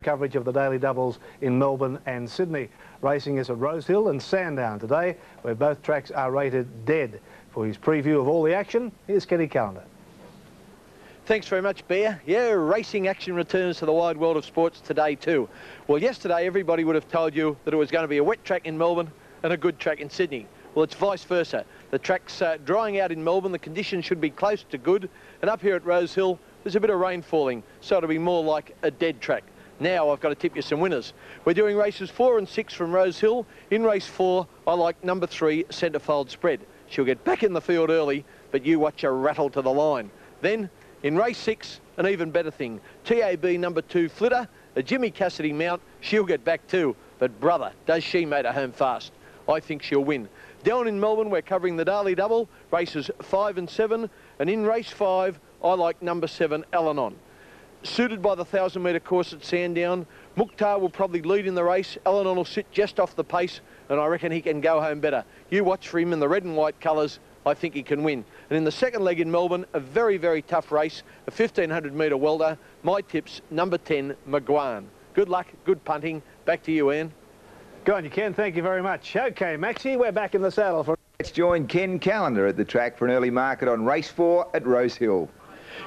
Coverage of the daily doubles in Melbourne and Sydney. Racing is at Rosehill and Sandown today, where both tracks are rated dead. For his preview of all the action, here's Kenny Callender. Thanks very much, Bear. Yeah, racing action returns to the wide world of sports today too. Well, yesterday everybody would have told you that it was going to be a wet track in Melbourne and a good track in Sydney. Well, it's vice versa. The track's drying out in Melbourne, the conditions should be close to good, and up here at Rosehill there's a bit of rain falling, so it'll be more like a dead track. Now I've got to tip you some winners. We're doing races 4 and 6 from Rosehill. In race 4, I like number 3, Centrefold Spread. She'll get back in the field early, but you watch her rattle to the line. Then, in race 6, an even better thing. TAB number 2, Flitter, a Jimmy Cassidy mount. She'll get back too, but brother, does she make her home fast. I think she'll win. Down in Melbourne, we're covering the Daily Double, races 5 and 7, and in race 5, I like number 7, Alanon. Suited by the 1,000-metre course at Sandown, Mukhtar will probably lead in the race. Alanon will sit just off the pace, and I reckon he can go home better. You watch for him in the red and white colours. I think he can win. And in the second leg in Melbourne, a very, very tough race, a 1,500-metre welter. My tips, number 10, Maguan. Good luck, good punting. Back to you, Ian. Go on, you Ken. Thank you very much. OK, Maxie, we're back in the saddle for... Let's join Ken Callender at the track for an early market on race 4 at Rosehill.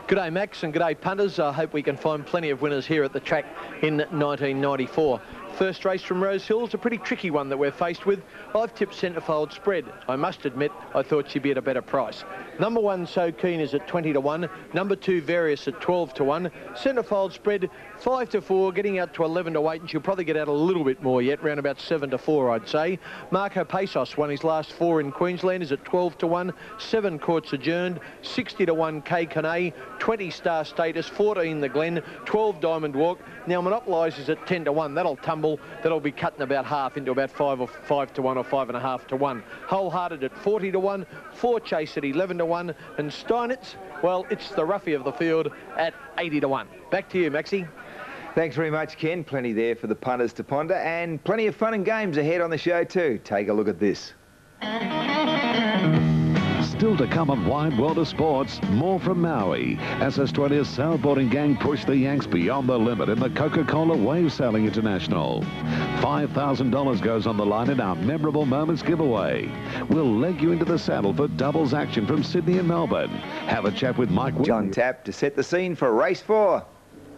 G'day Max and g'day punters. I hope we can find plenty of winners here at the track in 1994. First race from Rosehill is a pretty tricky one that we're faced with. I've tipped Centrefold Spread. I must admit, I thought she'd be at a better price. Number 1, So Keen, is at 20 to 1. Number 2, Various, at 12 to 1. Centrefold Spread, 5 to 4, getting out to 11 to 8, and she'll probably get out a little bit more yet, round about 7 to 4, I'd say. Marco Pesos won his last 4 in Queensland, is at 12 to 1. 7 Courts Adjourned, 60 to 1, K Canay, 20 Star Status, 14 The Glen, 12 Diamond Walk. Now Monopolise is at 10 to 1. That'll tumble. That'll be cutting about half into about 5 to 1 or 5.5 to 1. Wholehearted at 40 to 1. 4 Chase at 11 to 1. And Steinitz, well, it's the roughie of the field at 80 to 1. Back to you, Maxie. Thanks very much, Ken. Plenty there for the punters to ponder, and plenty of fun and games ahead on the show too. Take a look at this. Still to come on Wide World of Sports, more from Maui as Australia's sailboarding gang push the Yanks beyond the limit in the Coca-Cola Wave Sailing International. $5,000 goes on the line in our Memorable Moments giveaway. We'll leg you into the saddle for doubles action from Sydney and Melbourne. Have a chat with Mike John Tapp to set the scene for race 4.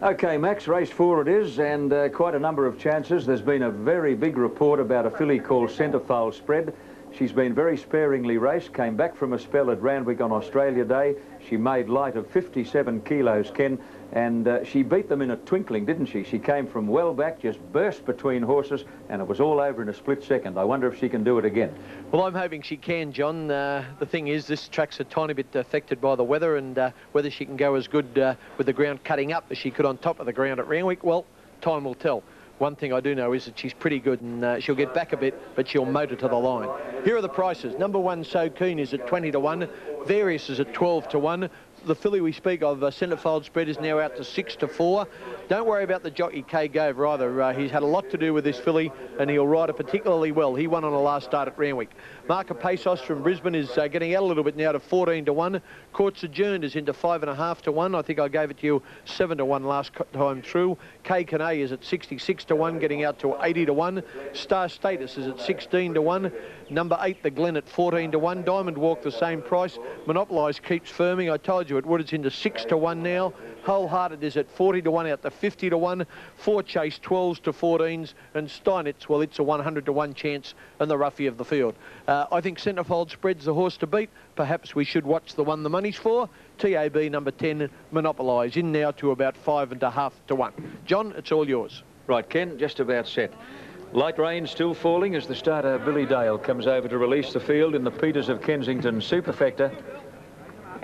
OK, Max, race 4 it is, and quite a number of chances. There's been a very big report about a filly called Centrefold Spread. She's been very sparingly raced, came back from a spell at Randwick on Australia Day. She made light of 57 kilos, Ken, and she beat them in a twinkling, didn't she? She came from well back, just burst between horses, and it was all over in a split second. I wonder if she can do it again. Well, I'm hoping she can, John. The thing is, this track's a tiny bit affected by the weather, and whether she can go as good with the ground cutting up as she could on top of the ground at Randwick, well, time will tell. One thing I do know is that she's pretty good, and she'll get back a bit, but she'll motor to the line. Here are the prices. Number 1, So Keen, is at 20 to 1. Various is at 12 to 1. The filly we speak of, Centrefold Spread, is now out to 6 to 4. Don't worry about the jockey Kay Gover either. He's had a lot to do with this filly, and he'll ride her particularly well. He won on a last start at Randwick. Marco Pesos from Brisbane is getting out a little bit now to 14 to 1. Courts Adjourned is into 5.5 to 1. I think I gave it to you 7 to 1 last time through. K Canay is at 66 to 1, getting out to 80 to 1. Star Status is at 16 to 1. Number 8, The Glen, at 14 to 1. Diamond Walk, the same price. Monopolise keeps firming. I told you it would. It's into 6 to 1 now. Wholehearted is at 40 to 1 out to 50 to 1. 4 Chase, 12s to 14s. And Steinitz, well, it's a 100 to 1 chance and the roughie of the field. I think Centrefold Spread's the horse to beat. Perhaps we should watch the one the money's for. TAB number 10, Monopolise, in now to about 5.5 to 1. John, it's all yours. Right, Ken, just about set. Light rain still falling as the starter Billy Dale comes over to release the field in the Peters of Kensington Superfecta.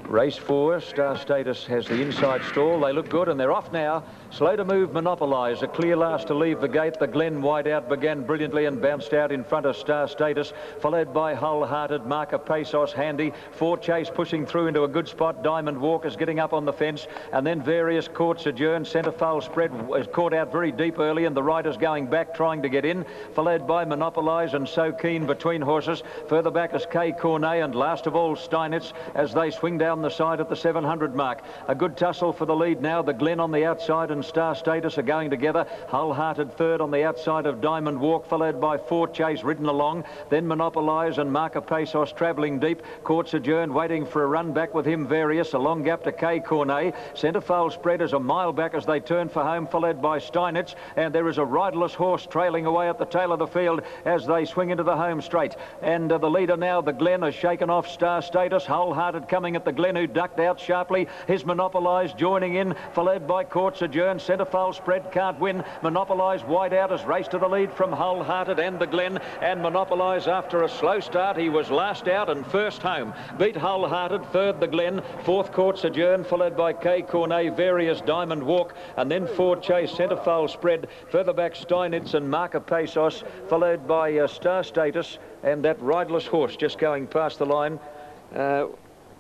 Race 4, Star Status has the inside stall. They look good and they're off now. Slow to move, Monopolise. A clear last to leave the gate. The Glen wide out began brilliantly and bounced out in front of Star Status, followed by Wholehearted, Marco Pesos handy. 4 Chase pushing through into a good spot. Diamond Walk is getting up on the fence, and then Various Courts Adjourned. Centrefold Spread is caught out very deep early, and the rider's going back trying to get in, followed by Monopolise and So Keen between horses. Further back is K Cornet, and last of all Steinitz as they swing down the side at the 700 mark. A good tussle for the lead now. The Glen on the outside and and Star Status are going together. Wholehearted third on the outside of Diamond Walk, followed by Fort Chase ridden along. Then Monopolise and Marca Pesos travelling deep. Court Sojourn waiting for a run back with him, Various. A long gap to K Cornet. Centrefold Spread is a mile back as they turn for home, followed by Steinitz. And there is a riderless horse trailing away at the tail of the field as they swing into the home straight. And the leader now, the Glen, has shaken off Star Status. Wholehearted coming at the Glen, who ducked out sharply. His Monopolise joining in, followed by Court Sojourn. Centrefold Spread can't win. Monopolise wide out as race to the lead from Wholehearted and the Glen. And Monopolise, after a slow start, he was last out and first home. Beat Wholehearted, third the Glen, fourth Court Sojourn, followed by K Cornet, Various, Diamond Walk, and then Ford Chase, Centrefold Spread. Further back Steinitz and Marca Pesos, followed by Star Status, and that riderless horse just going past the line.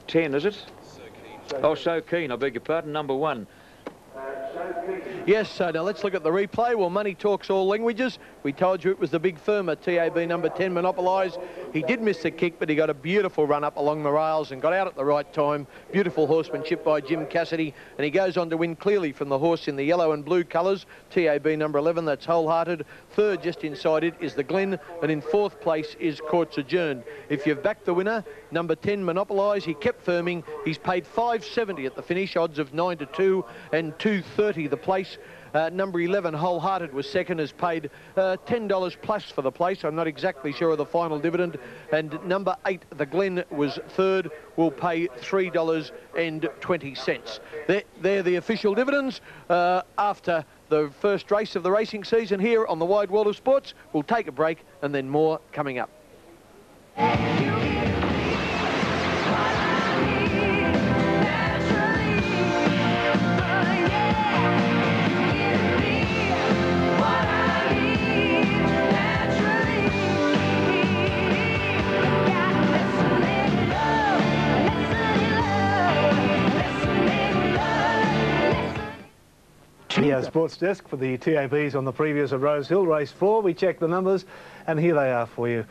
10, is it? So Keen, I beg your pardon, number 1. Yes, so now let's look at the replay. Well, money talks all languages. We told you it was the big firmer, TAB number 10, Monopolise. He did miss the kick, but he got a beautiful run up along the rails and got out at the right time. Beautiful horsemanship by Jim Cassidy, and he goes on to win clearly from the horse in the yellow and blue colours, TAB number 11, that's Wholehearted. Third, just inside it, is the Glen, and in fourth place is Court Sojourn. If you've backed the winner, number 10, Monopolise, he kept firming. He's paid $5.70 at the finish, odds of 9-2 and $2.30 the place. Number 11, Wholehearted, was second, has paid $10 plus for the place. I'm not exactly sure of the final dividend. And number 8, the Glen, was third, will pay $3.20. They're the official dividends after the first race of the racing season here on the Wide World of Sports. We'll take a break and then more coming up. The sports desk for the TABs on the previous of Rosehill, race 4. We checked the numbers, and here they are for you,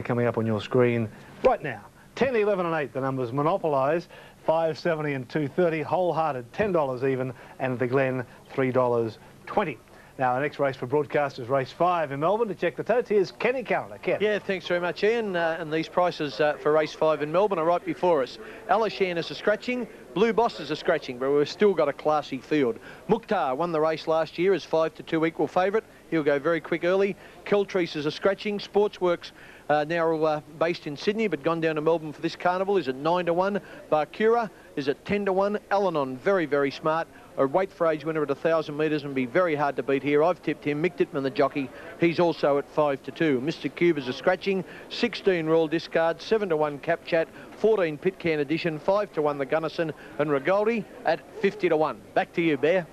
coming up on your screen right now. 10, 11 and 8, the numbers. Monopolise, $5.70 and $2.30. Wholehearted, $10 even, and the Glen, $3.20. Now, our next race for broadcast is race 5 in Melbourne. To check the totes, here's Kenny Callender. Ken. Yeah, thanks very much, Ian. And these prices for race 5 in Melbourne are right before us. Alishan is a scratching. Blue Boss is a scratching, but we've still got a classy field. Mukhtar won the race last year as 5-2 equal favourite. He'll go very quick early. Keltreese is a scratching. Sportsworks, now based in Sydney but gone down to Melbourne for this carnival, is at 9-1. Barkura is at 10-1. Alanon, very, very smart. A weight for age winner at 1,000 metres and be very hard to beat here. I've tipped him. Mick Dittman, the jockey, he's also at 5-2. Mr. Cube is a scratching. 16 Royal Discard, 7-1 Cap Chat, 14 Pitcairn Edition, 5-1 the Gunnison, and Regaldi at 50-1. Back to you, Bear.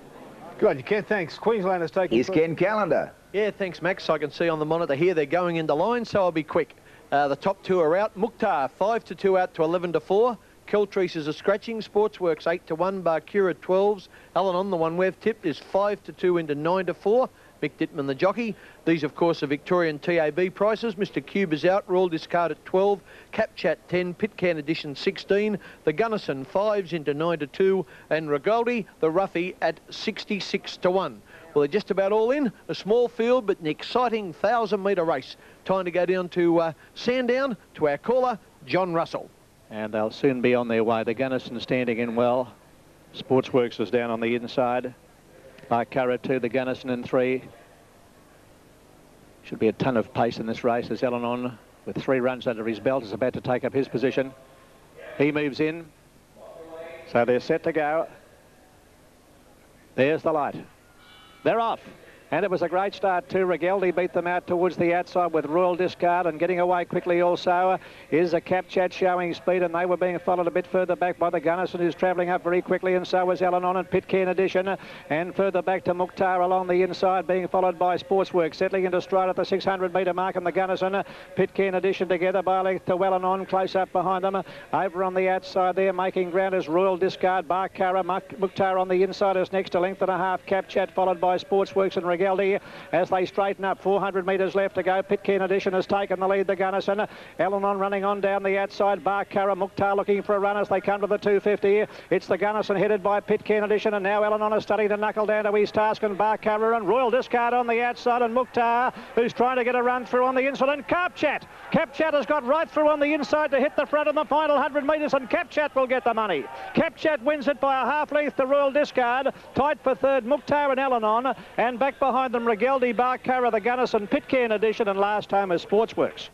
Good on you, Ken. Thanks. Queensland is taking... Here's Ken Callender. Yeah, thanks, Max. I can see on the monitor here they're going into line, so I'll be quick. The top two are out. Mukhtar, 5-2 out to 11-4. Keltreese is a scratching. Sportsworks 8-1. Barkura 12s. Alanon, the one we've tipped, is 5-2 into 9-4. Mick Dittman, the jockey. These, of course, are Victorian TAB prices. Mr. Cube is out. Royal Discard at 12. Cap Chat 10. Pitcairn Edition 16. The Gunnison 5s into 9-2. And Regaldi, the roughie, at 66-1. Well, they're just about all in. A small field, but an exciting 1,000-metre race. Time to go down to Sandown to our caller, John Russell. And they'll soon be on their way. The Gunnison standing in well. Sportsworks is down on the inside. Barkura 2, the Gunnison in 3. Should be a ton of pace in this race as Alanon, with 3 runs under his belt, is about to take up his position. He moves in. So they're set to go. There's the light. They're off. And it was a great start too. Regaldi beat them out towards the outside with Royal Discard, and getting away quickly also is a Cap Chat showing speed, and they were being followed a bit further back by the Gunnison, who's travelling up very quickly, and so is Alanon and Pitcairn Edition, and further back to Mukhtar along the inside, being followed by Sportsworks, settling into stride at the 600-metre mark, and the Gunnison, Pitcairn Edition together by length to Alanon, close up behind them. Over on the outside there, making ground is Royal Discard. Barkura, Mukhtar on the inside is next to length and a half. Cap Chat followed by Sportsworks and Regeldi as they straighten up. 400 metres left to go. Pitcairn Edition has taken the lead, the Gunnison. Elenon running on down the outside. Barkara, Mukhtar looking for a run as they come to the 250. It's the Gunnison headed by Pitcairn Edition, and now Elenon is starting to knuckle down to his task, and Barkara and Royal Discard on the outside, and Mukhtar, who's trying to get a run through on the inside, and Capchat has got right through on the inside to hit the front in the final 100 metres, and Capchat will get the money. Capchat wins it by a half length to Royal Discard. Tight for third, Mukhtar and Elenon, and back behind them Regeldi, Barkara, the Gunnison, Pitcairn Edition, and last home is Sportsworks.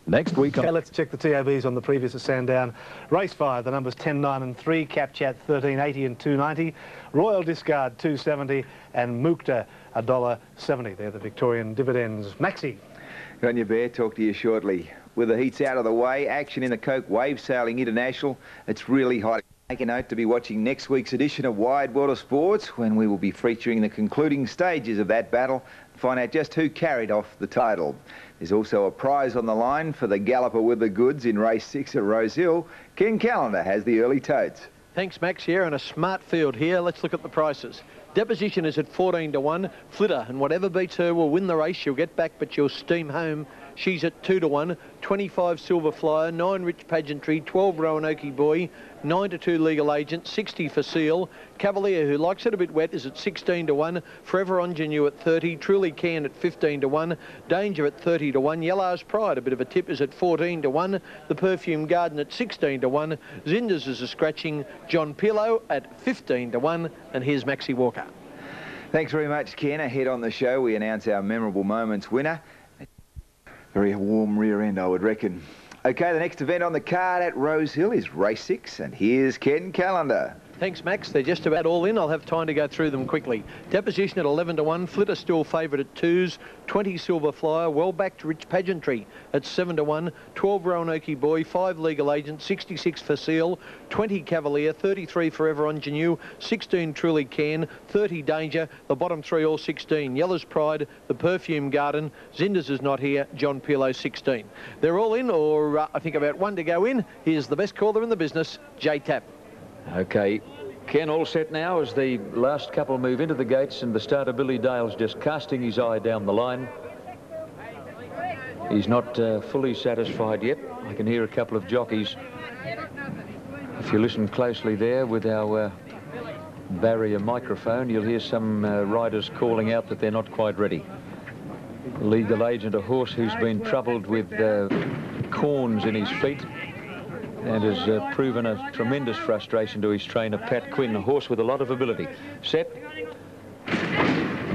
Next week... Okay, let's check the TABs on the previous at Sandown. Race 5, the numbers 10, 9 and 3, Capchat 13.80 and 2.90, Royal Discard 2.70 and Mukta $1.70. They're the Victorian dividends. Maxi. Good on you, Bear. Talk to you shortly. With the heats out of the way, action in the Coke Wave Sailing International. It's really hot. Make a note to be watching next week's edition of Wide World of Sports, when we will be featuring the concluding stages of that battle and find out just who carried off the title. There's also a prize on the line for the galloper with the goods in race 6 at Rose Hill. Ken Callender has the early totes. Thanks, Max, here, and a smart field here. Let's look at the prices. Deposition is at 14 to 1. Flitter, and whatever beats her will win the race. She'll get back, but she'll steam home. She's at 2 to 1. 25 Silver Flyer, 9 Rich Pageantry, 12 Roanoke Boy, 9 to 2 Legal Agent, 60 for Seal. Cavalier, who likes it a bit wet, is at 16 to 1. Forever Ingenue at 30. Truly Can at 15 to 1. Danger at 30 to 1. Yellow's Pride, a bit of a tip, is at 14 to 1. The Perfume Garden at 16 to 1. Zinders is a scratching. John Pilo at 15 to 1. And here's Maxie Walker. Thanks very much, Ken. Ahead on the show, we announce our Memorable Moments winner. Very warm rear end, I would reckon. Okay, the next event on the card at Rose Hill is race 6, and here's Ken Callender. Thanks, Max. They're just about all in. I'll have time to go through them quickly. Deposition at 11 to 1. Flitter still favourite at 2s. 20 Silver Flyer. Well backed Rich Pageantry at 7 to 1. 12 Roanoke Boy. 5 Legal Agent. 66 for Seal. 20 Cavalier. 33 Forever Ingenue. 16 Truly Can. 30 Danger. The bottom 3 all 16. Yellow's Pride. The Perfume Garden. Zinders is not here. John Pilo 16. They're all in, or I think about 1 to go in. Here's the best caller in the business, Jay Tapp. Okay, Ken, all set now as the last couple move into the gates, and the starter Billy Dale's just casting his eye down the line. He's not fully satisfied yet. I can hear a couple of jockeys. If you listen closely there with our barrier microphone, you'll hear some riders calling out that they're not quite ready. Legal Agent, a horse who's been troubled with corns in his feet, and has proven a tremendous frustration to his trainer, Pat Quinn, a horse with a lot of ability. Set.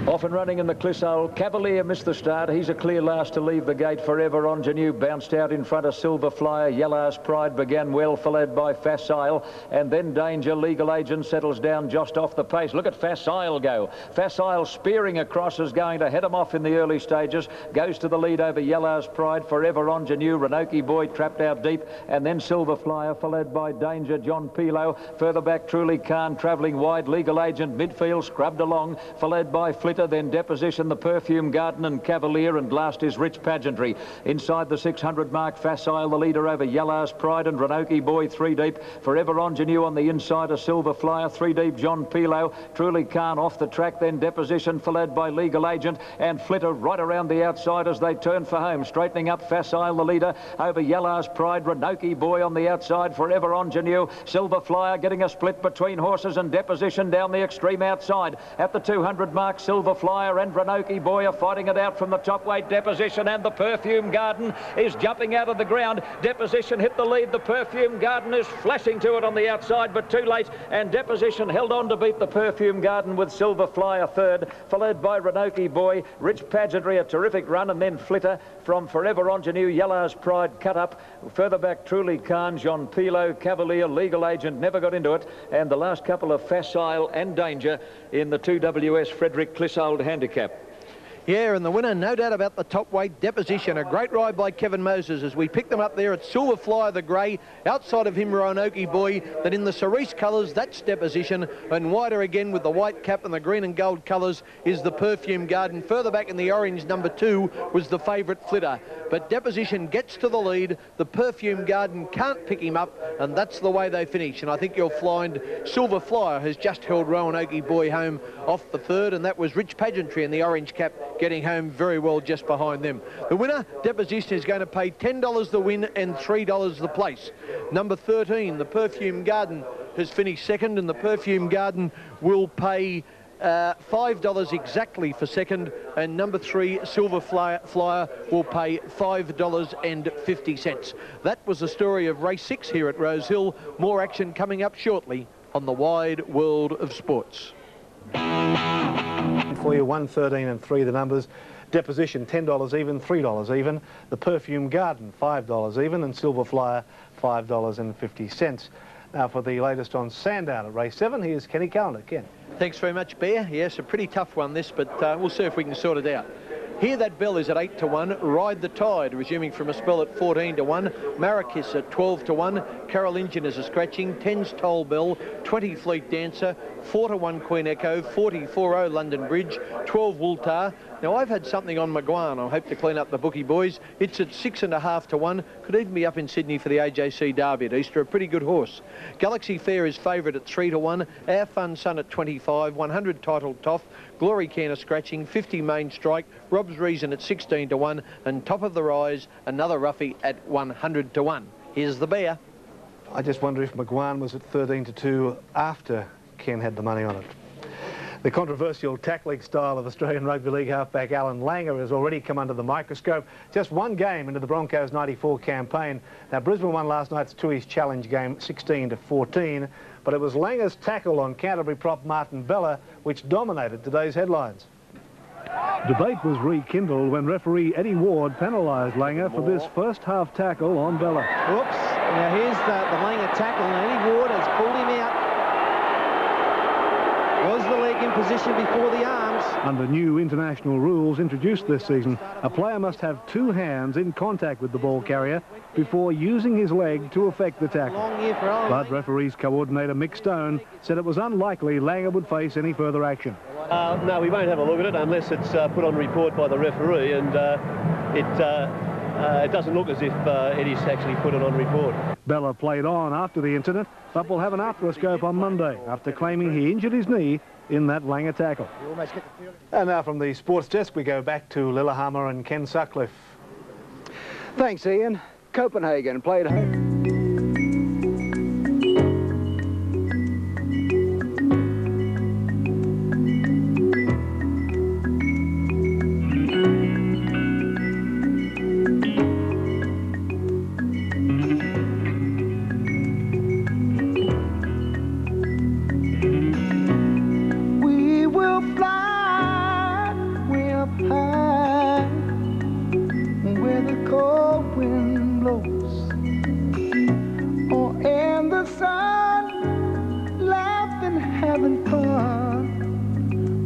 Off and running in the Clissold. Cavalier missed the start. He's a clear last to leave the gate. Forever Ingenue bounced out in front of Silver Flyer. Yellow's Pride began well, followed by Facile, and then Danger. Legal Agent settles down just off the pace. Look at Facile go. Facile spearing across is going to head him off in the early stages. Goes to the lead over Yellow's Pride. Forever Ingenue. Roanoke Boy trapped out deep, and then Silver Flyer, followed by Danger. John Pilo. Further back, Truly Khan travelling wide. Legal Agent midfield scrubbed along, followed by Flitter. Then Deposition, the Perfume Garden, and Cavalier, and last is Rich Pageantry. Inside the 600 mark, Facile the leader over Yellow's Pride and Roanoke Boy 3 deep. Forever Ingenue on the inside, a Silver Flyer 3 deep. John Pilo. Truly Khan off the track, then Deposition, followed by Legal Agent, and Flitter right around the outside as they turn for home. Straightening up, Facile the leader over Yellow's Pride. Roanoke Boy on the outside. Forever Ingenue. Silver Flyer getting a split between horses, and Deposition down the extreme outside. At the 200 mark, Silver Flyer and Roanoke Boy are fighting it out from the top weight. Deposition and the Perfume Garden is jumping out of the ground. Deposition hit the lead. The Perfume Garden is flashing to it on the outside, but too late, and Deposition held on to beat the Perfume Garden with Silver Flyer third, followed by Roanoke Boy. Rich Pageantry, a terrific run, and then Flitter from Forever Ingenue. Yellow's Pride cut up. Further back, Truly Khan, John Pilo, Cavalier, Legal Agent never got into it, and the last couple of Facile and Danger in the 2WS Frederick Clissold handicap. Yeah, and the winner, no doubt about the top weight, Deposition. A great ride by Kevin Moses as we picked them up there at Silver Flyer, the grey. Outside of him, Roanoke Boy. Then in the cerise colours, that's Deposition. And wider again with the white cap and the green and gold colours is the Perfume Garden. Further back in the orange, number 2 was the favourite Flitter. But Deposition gets to the lead. The Perfume Garden can't pick him up, and that's the way they finish. And I think you'll find Silver Flyer has just held Roanoke Boy home off the third, and that was Rich Pageantry in the orange cap getting home very well just behind them. The winner, Deposition, is going to pay $10 the win and $3 the place. Number 13, the Perfume Garden, has finished second, and the Perfume Garden will pay $5 exactly for second, and number 3, Silver Flyer, will pay $5.50. That was the story of race 6 here at Rosehill. More action coming up shortly on the Wide World of Sports. For you, 1, 13 and 3 the numbers. Deposition, $10 even, $3 even. The Perfume Garden, $5 even, and Silver Flyer, $5.50. Now for the latest on Sandown at race 7, here's Kenny Callender. Ken. Thanks very much, Bear. Yes, a pretty tough one this, but we'll see if we can sort it out. Here That Bell is at 8 to 1. Ride the Tide, resuming from a spell at 14 to 1. Marrakesh at 12 to 1. Carolingian is a scratching. 10's Toll Bell. 20 Fleet Dancer. 4 to 1 Queen Echo. 40-4-0 London Bridge. 12 Wooltar. Now I've had something on Maguan. I hope to clean up the bookie boys. It's at 6.5 to 1. Could even be up in Sydney for the AJC Derby at Easter. A pretty good horse. Galaxy Fair is favourite at 3 to 1. Our Fun Sun at 25. 100 Titled Toff. Glory Can a scratching. 50 Main Strike. Rob's Reason at 16 to 1. And Top of the Rise, another roughie at 100 to 1. Here's the Bear. I just wonder if Maguan was at 13 to 2 after Ken had the money on it. The controversial tackling style of Australian Rugby League halfback Alan Langer has already come under the microscope. Just one game into the Broncos' 94 campaign. Now, Brisbane won last night's Tooheys Challenge game 16 to 14, but it was Langer's tackle on Canterbury prop Martin Bella which dominated today's headlines. Debate was rekindled when referee Eddie Ward penalised Langer for this first half tackle on Bella. Whoops. Now here's the Langer tackle, and Eddie Ward has pulled him out. Was the leg in position before the arms? Under new international rules introduced this season, a player must have 2 hands in contact with the ball carrier before using his leg to effect the tackle. But referees coordinator Mick Stone said it was unlikely Langer would face any further action. No, we won't have a look at it unless it's put on report by the referee, and it doesn't look as if Eddie's actually put it on report. Bella played on after the incident, but will have an arthroscope on Monday after claiming he injured his knee in that Langer tackle. And now from the sports desk we go back to Lillehammer and Ken Sutcliffe. Thanks, Ian. Copenhagen played home.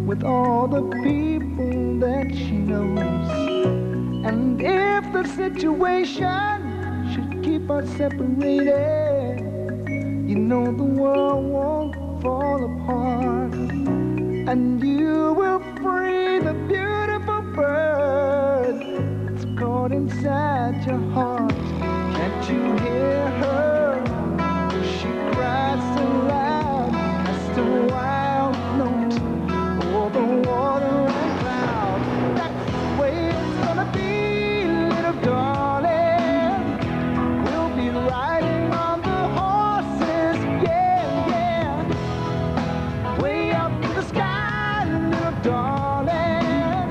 With all the people that she knows. And if the situation should keep us separated, you know the world won't fall apart. And you will free the beautiful bird that's caught inside your heart. Can't you hear her? She cries so loud as to wild note. The water and cloud, that's the way it's gonna be, little darling. We'll be riding on the horses, yeah, yeah. Way up in the sky, little darling.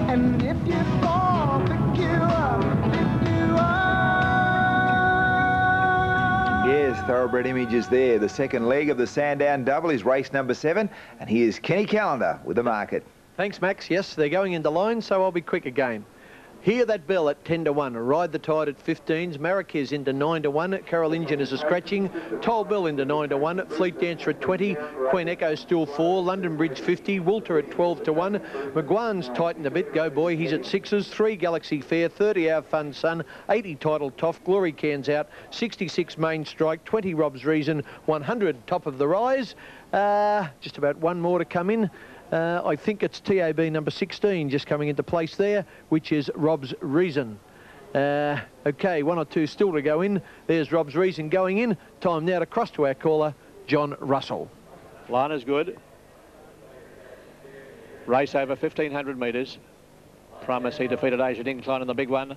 And if you fall, pick you up, pick you up. Yes, thoroughbred images there. The second leg of the Sandown Double is race number 7, and here's Kenny Callender with the market. Thanks, Max. Yes, they're going into line, so I'll be quick again. Hear That Bell at 10 to 1. Ride the Tide at 15s. Marrakesh into 9 to 1. Carol Injun is a scratching. Toll Bell into 9 to 1. Fleet Dancer at 20. Queen Echo still 4. London Bridge 50. Walter at 12 to 1. McGuan's tightened a bit. Go Boy, he's at 6s. 3 Galaxy Fair. 30 Our Fun Sun. 80 Title Toff. Glory Cairns out. 66 Main Strike. 20 Rob's Reason. 100 Top of the Rise. Just about one more to come in. I think it's TAB number 16 just coming into place there, which is Rob's Reason. Okay, 1 or 2 still to go in. There's Rob's Reason going in. Time now to cross to our caller, John Russell. Line is good. Race over 1,500 metres. Primacy defeated Asian Incline in the big one.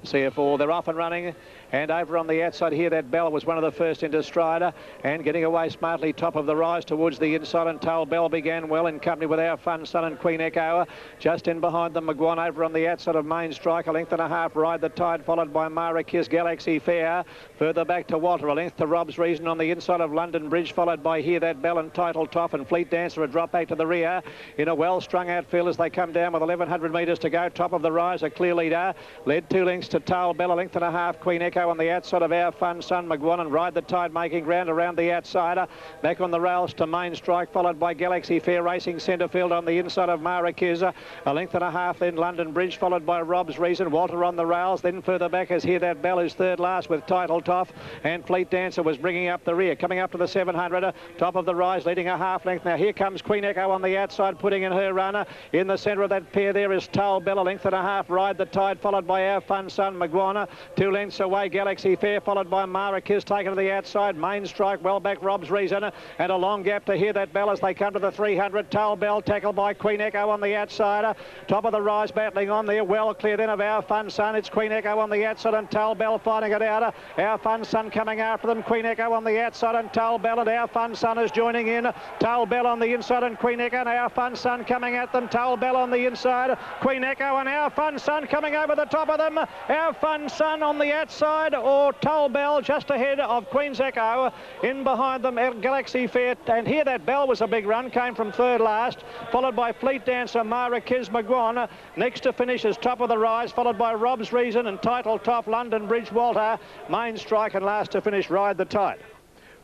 CF4, they're off and running, and over on the outside here, That Bell was one of the first into stride, and getting away smartly top of the rise towards the inside, and Toll Bell began well in company with Our Fun Sun and Queen Echo. Just in behind them, McGuan over on the outside of Main Strike, a length and a half. Ride the Tide, followed by Marrakesh Galaxy Fair. Further back to Walter, a length to Rob's Reason on the inside of London Bridge, followed by Hear That Bell and Title Toff, and Fleet Dancer a drop back to the rear in a well-strung outfield as they come down with 1,100 metres to go. Top of the rise, a clear leader, led 2 lengths to Toll Bell, a length and a half. Queen Echo on the outside of Our Fun Sun, McGuan, and Ride the Tide making ground around the outsider. Back on the rails to Main Strike, followed by Galaxy Fair racing centre field on the inside of Marrakesh. A length and a half, then London Bridge, followed by Rob's Reason. Walter on the rails, then further back as Hear That Bell is third last with Title Toff, and Fleet Dancer was bringing up the rear. Coming up to the 700, top of the rise, leading a half length. Now here comes Queen Echo on the outside, putting in her runner. In the centre of that pair there is Toll Bell, a length and a half. Ride the Tide, followed by Our Fun Sun, McGuan. 2 lengths away, Galaxy Fair, followed by Marrakesh, taken to the outside. Main Strike, well back, Rob's Reason, and a long gap to Hear That Bell as they come to the 300. Toll Bell tackled by Queen Echo on the outside. Top of the rise, battling on there, well clear then of Our Fun Sun. It's Queen Echo on the outside and Toll Bell fighting it out. Our Fun Sun coming after them. Queen Echo on the outside and Toll Bell, and Our Fun Sun is joining in. Toll Bell on the inside and Queen Echo, and Our Fun Sun coming at them. Toll Bell on the inside, Queen Echo and Our Fun Sun coming over the top of them. Our Fun Sun on the outside, or Toll Bell just ahead of Queen's Echo. In behind them, Galaxy Fair, and Hear That Bell was a big run, came from third last, followed by Fleet Dancer, Marrakesh, McGuan. Next to finish is Top of the Rise, followed by Rob's Reason and Title Toff, London Bridge, Walter, Main Strike, and last to finish Ride the Tide.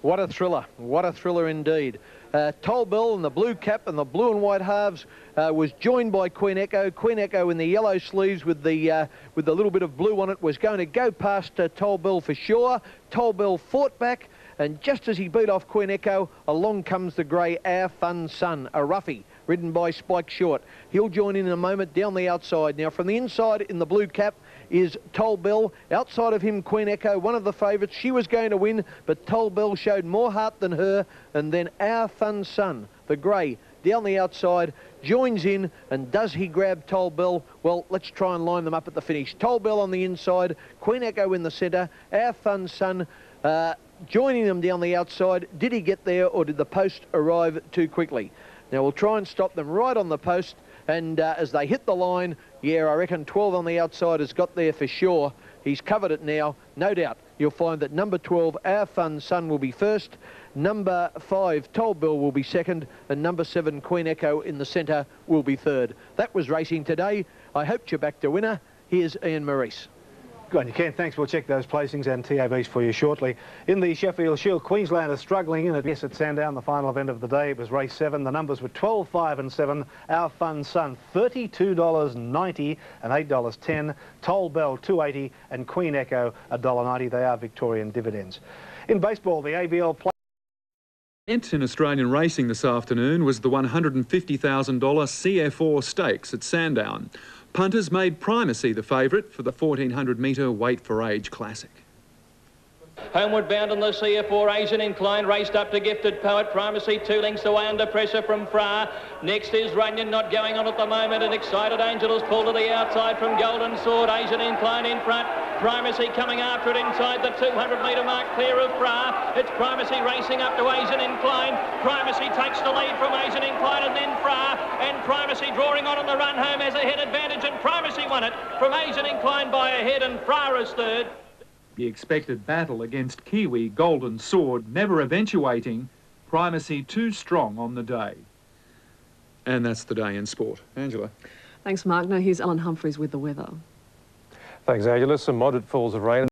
What a thriller indeed. Toll Bell in the blue cap and the blue and white halves was joined by Queen Echo. Queen Echo in the yellow sleeves with the little bit of blue on it was going to go past Toll Bell for sure. Toll Bell fought back, and just as he beat off Queen Echo, along comes the grey Our Fun Sun, a roughie, ridden by Spike Short. He'll join in a moment down the outside. Now from the inside in the blue cap is Toll Bell. Outside of him, Queen Echo, one of the favourites. She was going to win, but Toll Bell showed more heart than her. And then Our Fun Sun, the grey, down the outside, joins in, and does he grab Toll Bell? Well, let's try and line them up at the finish. Toll Bell on the inside, Queen Echo in the centre, Our Fun Sun joining them down the outside. Did he get there, or did the post arrive too quickly? Now we'll try and stop them right on the post, and as they hit the line, yeah, I reckon 12 on the outside has got there for sure. He's covered it now, no doubt. You'll find that number 12, Our Fun Sun, will be first. Number 5, Toll Bell, will be second, and number 7, Queen Echo in the centre, will be third. That was racing today. I hope you're back to winner. Here's Ian Maurice. Good on you, Ken. Thanks. We'll check those placings and TABs for you shortly. In the Sheffield Shield, Queensland is struggling in it. Yes, at Sandown, the final event of the day. It was race 7. The numbers were 12, 5 and 7. Our Fun Sun, $32.90 and $8.10. Toll Bell, $2.80, and Queen Echo, $1.90. They are Victorian dividends. In baseball, the ABL play. In Australian racing this afternoon was the $150,000 CF4 Stakes at Sandown. Punters made Primacy the favourite for the 1,400-metre Weight for Age Classic. Homeward bound on the CF4, Asian Incline raced up to Gifted Poet. Primacy 2 lengths away under pressure from Fra. Next is Runyon, not going on at the moment, and Excited Angel is pulled to the outside from Golden Sword. Asian Incline in front. Primacy coming after it inside the 200-metre mark, clear of Fra. It's Primacy racing up to Asian Incline. Primacy takes the lead from Asian Incline and then Fra. And Primacy drawing on the run home has a head advantage, and Primacy won it from Asian Incline by a head, and Fra is third. The expected battle against Kiwi Golden Sword never eventuating. Primacy too strong on the day. And that's the day in sport. Angela. Thanks, Mark. Now here's Alan Humphreys with the weather. Thanks, Angela. Some moderate falls of rain.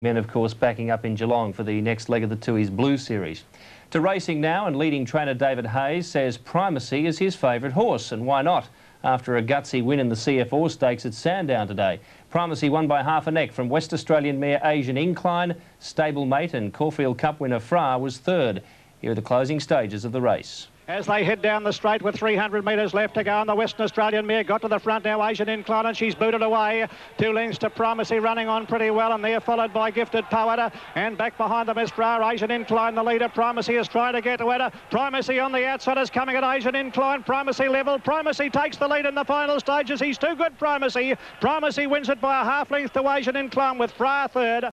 Men, of course, backing up in Geelong for the next leg of the Tui's Blue Series. To racing now, and leading trainer David Hayes says Primacy is his favourite horse, and why not? After a gutsy win in the CF4 Stakes at Sandown today. Primacy won by half a neck from West Australian mare Asian Incline, stablemate and Caulfield Cup winner Fra was third. Here are the closing stages of the race. As they head down the straight with 300 metres left to go, and the Western Australian mare got to the front now, Asian Incline, and she's booted away. 2 lengths to Primacy, running on pretty well, and they're followed by Gifted Poet, and back behind them is Fra. Asian Incline, the leader. Primacy is trying to get to it. Primacy on the outside is coming at Asian Incline. Primacy level. Primacy takes the lead in the final stages. He's too good, Primacy. Primacy wins it by a half length to Asian Incline with Fra third.